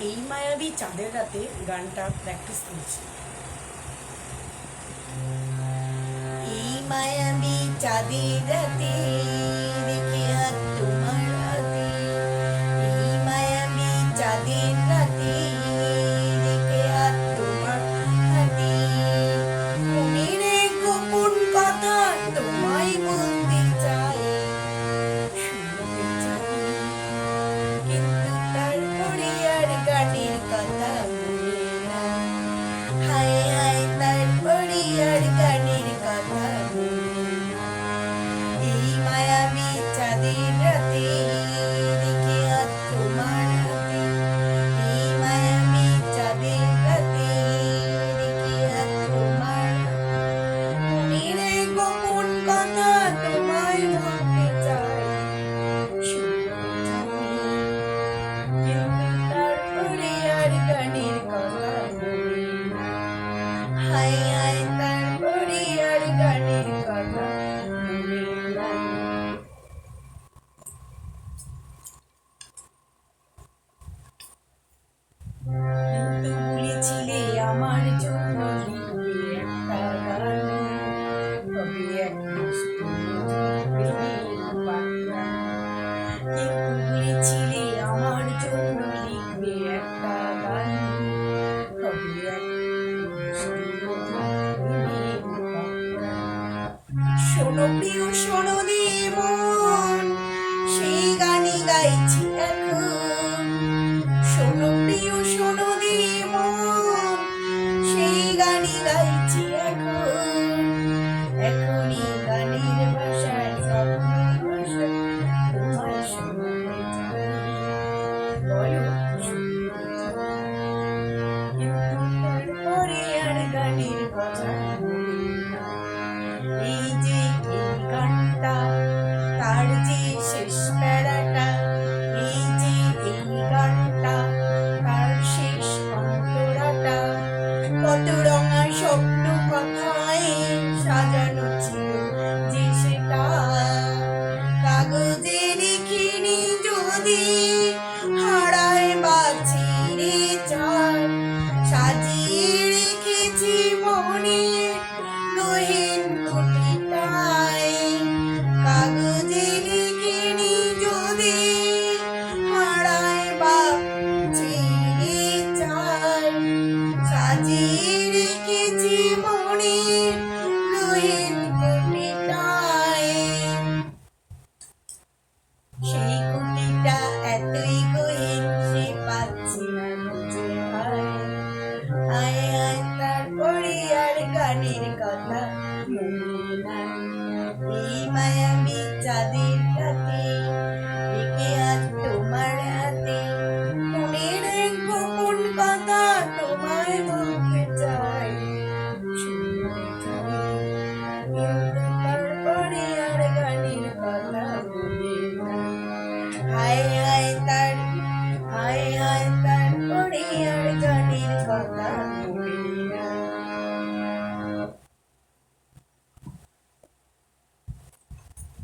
এই মায়াবী চাঁদের রাতে গানটা প্র্যাকটিস করছি। এই মায়াবী চাঁদের রাতে রেখে হাত তোমার হাতে, এই মায়াবী চাঁদের রাতে রেখে হাত তোমার হাতে, মনের গোপন কথা তোমায় বলতে চাই, শুনতে চাই, কিন্তু তারপরে আর গানের কথা মনে না। হায় হায় তারপরে আর গানের কথা মনে না। এই মায়াবী চাঁদের রাতে রেখে হাত তোমার হাতে, এই মায়াবী চাঁদের রাতে রেখে হাত তোমার হাতে, মনের গোপন কথা তোমায় বলতে চাই, শুনতে চাই, কিন্তু তারপরে আর গানের কথা মনে না। হায় হায় তারপরে আর গানের কথা মনে নাই। কিন্তু বলেছিলে আমার জন্য লিখবে একটা গান, তবে এক মিষ্টি প্রেমের বার্তা। কিন্তু বলেছিলে আমার জন্য লিখবে একটা গান, তবে এক মিষ্টি প্রেমের বার্তা। শোনো প্রিয় শোনো রে মন, সেই গানই গাইছি এখন। শোনো প্রিয় শোনো রে মন, সেই গানই গাইছি এখন। এখনই গানের ভাষায় স্বপ্নের ভাষায় তোমায় শোনাতে চাই। বলো শুনতে চাই, কিন্তু তারপরে আর গানের কথা মনে না। এই যে এই গানটা, তার যে শেষ প্যারাটা, এই যে এই গানটা, তার শেষ অন্তরাটা, কত রঙা স্বপ্ন কথায় সাজানো ছিল যে সেটা। কাগজে লিখিনি যদি হারায় বা ছিঁড়ে যায়, সাজিয়ে রেখেছি মনে গহীন কুটিটায়। কাগজে লিখিনি যদি হারায় বা ছিঁড়ে যায়, সাজিয়ে রেখেছি মনে গহীন কুটিটায়। সেই কুটিটা এতই গহীন সে পাচ্ছি না খুঁজে পায়। হায় হায় তারপরে আর গানের কথা মনে নাই। এই মায়াবী চাঁদের রাতে রেখে হাত তোমার হাতে, মনের এক গোপন কথা তোমায় বলতে চাই, শুনতে চাই, কিন্তু তারপরে আর গানের কথা মনে নাই। হায় হায় তার হায়